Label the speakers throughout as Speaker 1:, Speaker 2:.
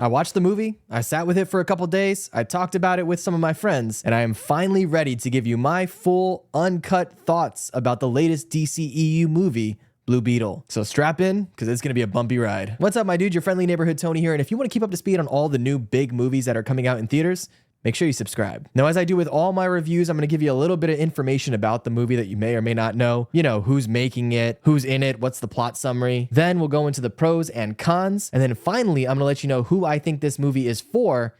Speaker 1: I watched the movie, I sat with it for a couple days, I talked about it with some of my friends, and I am finally ready to give you my full, uncut thoughts about the latest DCEU movie, Blue Beetle. So strap in, because it's going to be a bumpy ride. What's up, my dude? Your friendly neighborhood Tony here, and if you want to keep up to speed on all the new big movies that are coming out in theaters, make sure you subscribe. Now, as I do with all my reviews, I'm going to give you a little bit of information about the movie that you may or may not know. You know, who's making it, who's in it, what's the plot summary. Then we'll go into the pros and cons. And then finally, I'm going to let you know who I think this movie is for,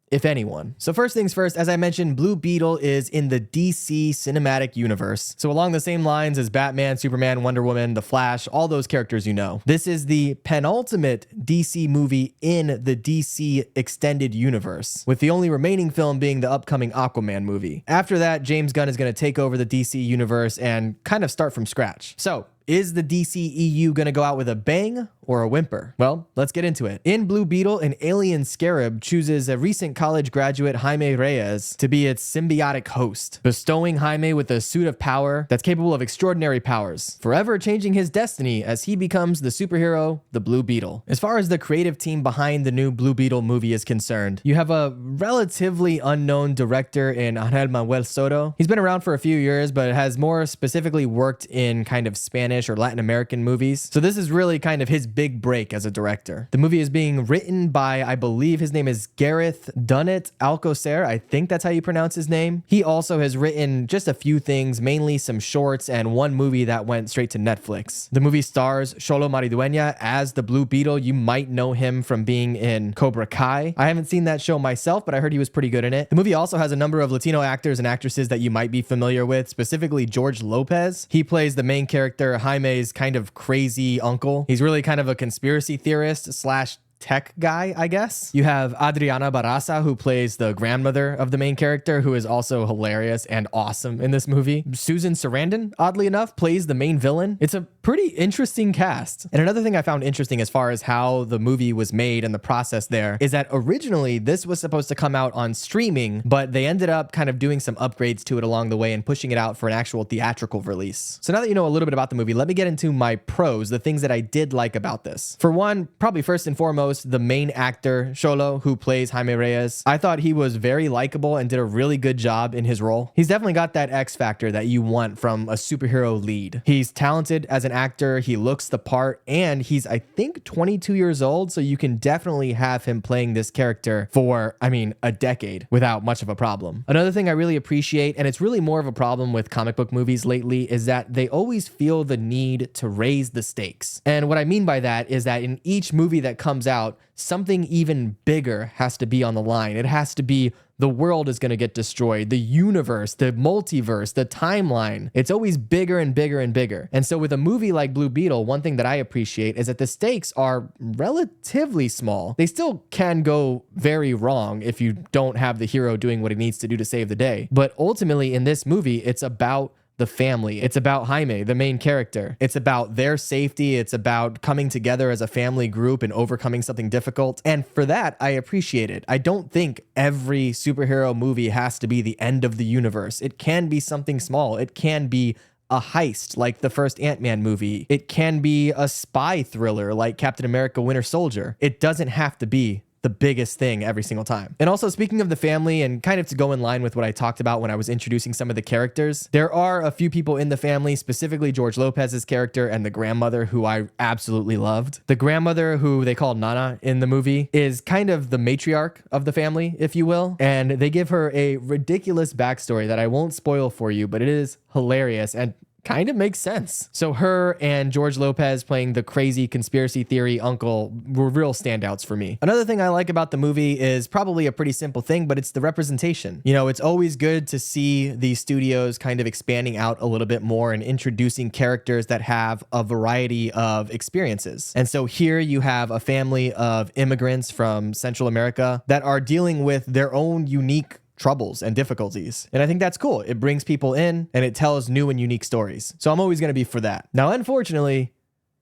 Speaker 1: if anyone. So first things first, as I mentioned, Blue Beetle is in the DC cinematic universe. So along the same lines as Batman, Superman, Wonder Woman, The Flash, all those characters you know. This is the penultimate DC movie in the DC extended universe, with the only remaining film being the upcoming Aquaman movie. After that, James Gunn is going to take over the DC universe and kind of start from scratch. So, is the DCEU going to go out with a bang or a whimper? Well, let's get into it. In Blue Beetle, an alien scarab chooses a recent college graduate, Jaime Reyes, to be its symbiotic host, bestowing Jaime with a suit of power that's capable of extraordinary powers, forever changing his destiny as he becomes the superhero, the Blue Beetle. As far as the creative team behind the new Blue Beetle movie is concerned, you have a relatively unknown director in Manuel Soto. He's been around for a few years, but has more specifically worked in kind of Spanish or Latin American movies. So this is really kind of his big break as a director. The movie is being written by, I believe his name is Gareth Dunnett Alcazar. I think that's how you pronounce his name. He also has written just a few things, mainly some shorts and one movie that went straight to Netflix. The movie stars Xolo Maridena as the Blue Beetle. You might know him from being in Cobra Kai. I haven't seen that show myself, but I heard he was pretty good in it. The movie also has a number of Latino actors and actresses that you might be familiar with, specifically George Lopez. He plays the main character, Jaime's kind of crazy uncle. He's really kind of a conspiracy theorist slash tech guy, I guess. You have Adriana Barraza, who plays the grandmother of the main character, who is also hilarious and awesome in this movie. Susan Sarandon, oddly enough, plays the main villain. It's a pretty interesting cast. And another thing I found interesting as far as how the movie was made and the process there is that originally this was supposed to come out on streaming, but they ended up kind of doing some upgrades to it along the way and pushing it out for an actual theatrical release. So now that you know a little bit about the movie, let me get into my pros, the things that I did like about this. For one, probably first and foremost, the main actor, Xolo, who plays Jaime Reyes. I thought he was very likable and did a really good job in his role. He's definitely got that X factor that you want from a superhero lead. He's talented as an actor, he looks the part, and he's, I think, 22 years old, so you can definitely have him playing this character for, I mean, a decade without much of a problem. Another thing I really appreciate, and it's really more of a problem with comic book movies lately, is that they always feel the need to raise the stakes. And what I mean by that is that in each movie that comes out, something even bigger has to be on the line. It has to be the world is going to get destroyed, the universe, the multiverse, the timeline. It's always bigger and bigger and bigger. And so with a movie like Blue Beetle, one thing that I appreciate is that the stakes are relatively small. They still can go very wrong if you don't have the hero doing what he needs to do to save the day. But ultimately in this movie, it's about the family. It's about Jaime, the main character. It's about their safety. It's about coming together as a family group and overcoming something difficult. And for that, I appreciate it. I don't think every superhero movie has to be the end of the universe. It can be something small. It can be a heist like the first Ant-Man movie. It can be a spy thriller like Captain America Winter Soldier. It doesn't have to be the biggest thing every single time. And also, speaking of the family, and kind of to go in line with what I talked about when I was introducing some of the characters, there are a few people in the family, specifically George Lopez's character and the grandmother, who I absolutely loved. The grandmother, who they call Nana in the movie, is kind of the matriarch of the family, if you will, and they give her a ridiculous backstory that I won't spoil for you, but it is hilarious and kind of makes sense. So her and George Lopez playing the crazy conspiracy theory uncle were real standouts for me. Another thing I like about the movie is probably a pretty simple thing, but it's the representation. You know, it's always good to see these studios kind of expanding out a little bit more and introducing characters that have a variety of experiences. And so here you have a family of immigrants from Central America that are dealing with their own unique troubles and difficulties. And I think that's cool. It brings people in and it tells new and unique stories. So I'm always going to be for that. Now, unfortunately,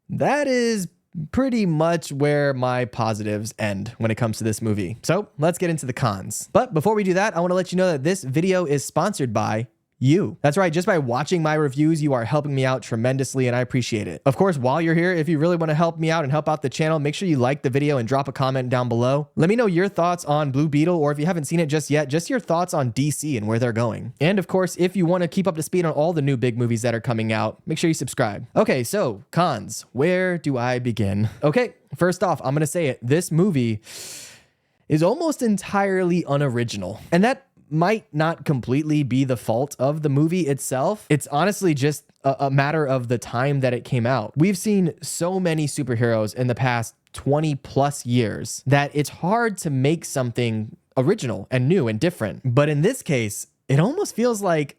Speaker 1: that is pretty much where my positives end when it comes to this movie. So let's get into the cons. But before we do that, I want to let you know that this video is sponsored by you. That's right. Just by watching my reviews, you are helping me out tremendously, and I appreciate it. Of course, while you're here, if you really want to help me out and help out the channel, make sure you like the video and drop a comment down below. Let me know your thoughts on Blue Beetle, or if you haven't seen it just yet, just your thoughts on DC and where they're going. And of course, if you want to keep up to speed on all the new big movies that are coming out, make sure you subscribe. Okay, so cons. Where do I begin? Okay, first off, I'm going to say it. This movie is almost entirely unoriginal. And that might not completely be the fault of the movie itself. It's honestly just a matter of the time that it came out. We've seen so many superheroes in the past 20 plus years that it's hard to make something original and new and different. But in this case, it almost feels like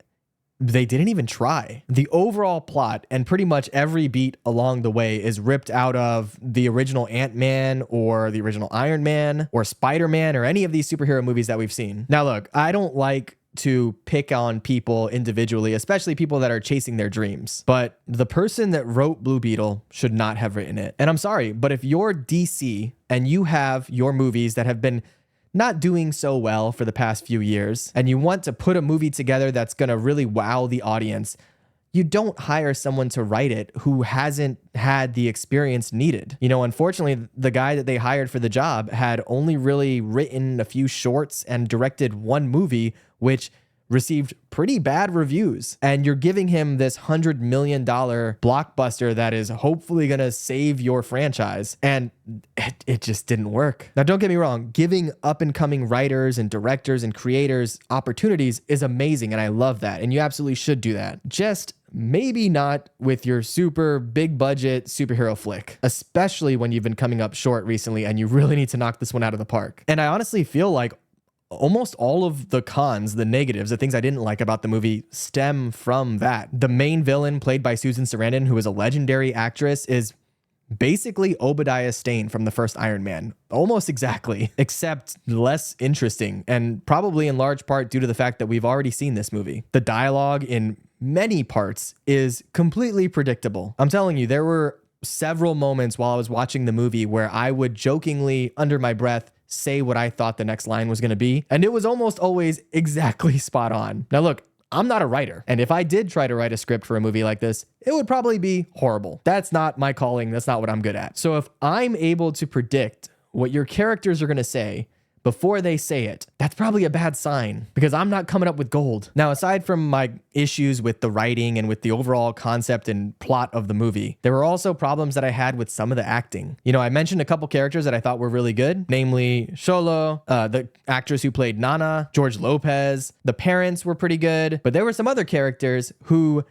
Speaker 1: they didn't even try. The overall plot and pretty much every beat along the way is ripped out of the original Ant-Man or the original Iron Man or Spider-Man or any of these superhero movies that we've seen. Now look, I don't like to pick on people individually, especially people that are chasing their dreams, but the person that wrote Blue Beetle should not have written it. And I'm sorry, but if you're DC and you have your movies that have been not doing so well for the past few years, and you want to put a movie together that's going to really wow the audience, you don't hire someone to write it who hasn't had the experience needed. You know, unfortunately, the guy that they hired for the job had only really written a few shorts and directed one movie, which received pretty bad reviews. And you're giving him this $100 million blockbuster that is hopefully going to save your franchise. And it just didn't work. Now, don't get me wrong. Giving up and coming writers and directors and creators opportunities is amazing. And I love that. And you absolutely should do that. Just maybe not with your super big budget superhero flick, especially when you've been coming up short recently and you really need to knock this one out of the park. And I honestly feel like almost all of the cons, the negatives, the things I didn't like about the movie stem from that. The main villain, played by Susan Sarandon, who is a legendary actress, is basically Obadiah Stane from the first Iron Man. Almost exactly, except less interesting, and probably in large part due to the fact that we've already seen this movie. The dialogue in many parts is completely predictable. I'm telling you, there were several moments while I was watching the movie where I would jokingly, under my breath, say what I thought the next line was going to be, and it was almost always exactly spot on. Now look, I'm not a writer, and if I did try to write a script for a movie like this, it would probably be horrible. That's not my calling. That's not what I'm good at. So if I'm able to predict what your characters are going to say before they say it, that's probably a bad sign, because I'm not coming up with gold. Now, aside from my issues with the writing and with the overall concept and plot of the movie, there were also problems that I had with some of the acting. You know, I mentioned a couple characters that I thought were really good, namely Xolo, the actress who played Nana, George Lopez. The parents were pretty good, but there were some other characters who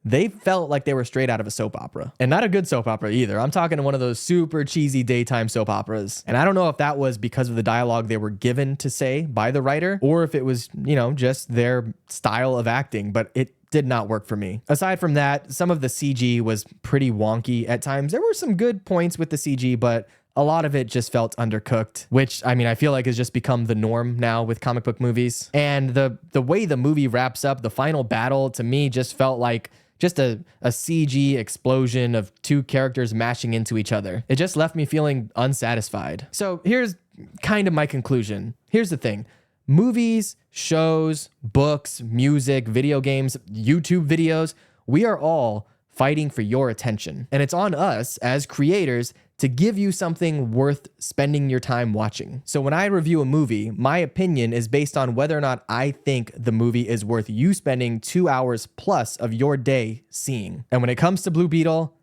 Speaker 1: they felt like they were straight out of a soap opera, and not a good soap opera either. I'm talking to one of those super cheesy daytime soap operas. And I don't know if that was because of the dialogue they were given to say by the writer, or if it was, you know, just their style of acting, but it did not work for me. Aside from that, some of the CG was pretty wonky at times. There were some good points with the CG, but a lot of it just felt undercooked, which, I mean, I feel like has just become the norm now with comic book movies. And the way the movie wraps up, the final battle, to me just felt like just a CG explosion of two characters mashing into each other. It just left me feeling unsatisfied. So here's kind of my conclusion. Here's the thing. Movies, shows, books, music, video games, YouTube videos, we are all fighting for your attention. And it's on us as creators to give you something worth spending your time watching. So when I review a movie, my opinion is based on whether or not I think the movie is worth you spending 2 hours plus of your day seeing. And when it comes to Blue Beetle,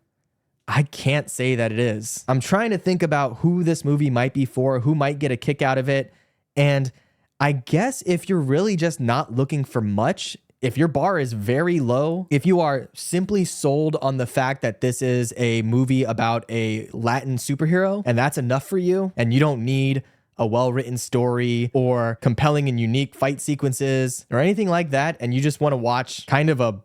Speaker 1: I can't say that it is. I'm trying to think about who this movie might be for, who might get a kick out of it. And I guess if you're really just not looking for much, if your bar is very low, if you are simply sold on the fact that this is a movie about a Latin superhero and that's enough for you, and you don't need a well-written story or compelling and unique fight sequences or anything like that, and you just want to watch kind of a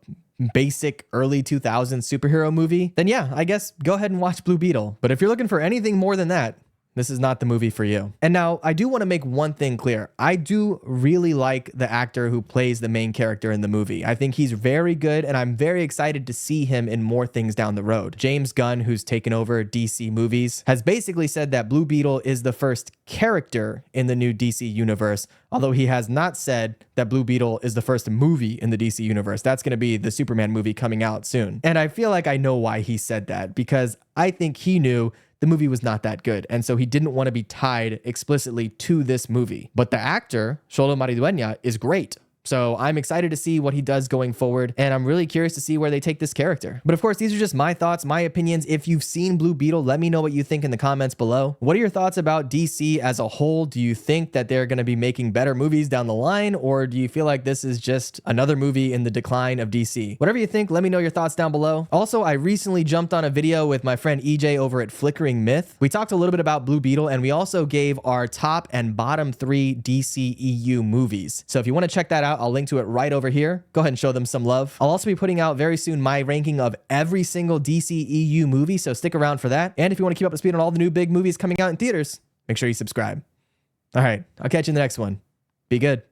Speaker 1: basic early 2000s superhero movie, then yeah, I guess go ahead and watch Blue Beetle. But if you're looking for anything more than that, This is not the movie for you. And now I do want to make one thing clear. I do really like the actor who plays the main character in the movie. I think he's very good, and I'm very excited to see him in more things down the road. James Gunn, who's taken over DC movies, has basically said that Blue Beetle is the first character in the new DC universe, although he has not said that Blue Beetle is the first movie in the DC universe. That's going to be the Superman movie coming out soon. And I feel like I know why he said that, because I think he knew the movie was not that good, and so he didn't want to be tied explicitly to this movie. But the actor, Xolo Maridena, is great. So I'm excited to see what he does going forward, and I'm really curious to see where they take this character. But of course, these are just my thoughts, my opinions. If you've seen Blue Beetle, let me know what you think in the comments below. What are your thoughts about DC as a whole? Do you think that they're going to be making better movies down the line, or do you feel like this is just another movie in the decline of DC? Whatever you think, let me know your thoughts down below. Also, I recently jumped on a video with my friend EJ over at Flickering Myth. We talked a little bit about Blue Beetle, and we also gave our top and bottom 3 DCEU movies. So if you want to check that out, I'll link to it right over here. Go ahead and show them some love. I'll also be putting out very soon my ranking of every single DCEU movie, so stick around for that. And if you want to keep up to speed on all the new big movies coming out in theaters, make sure you subscribe. All right, I'll catch you in the next one. Be good.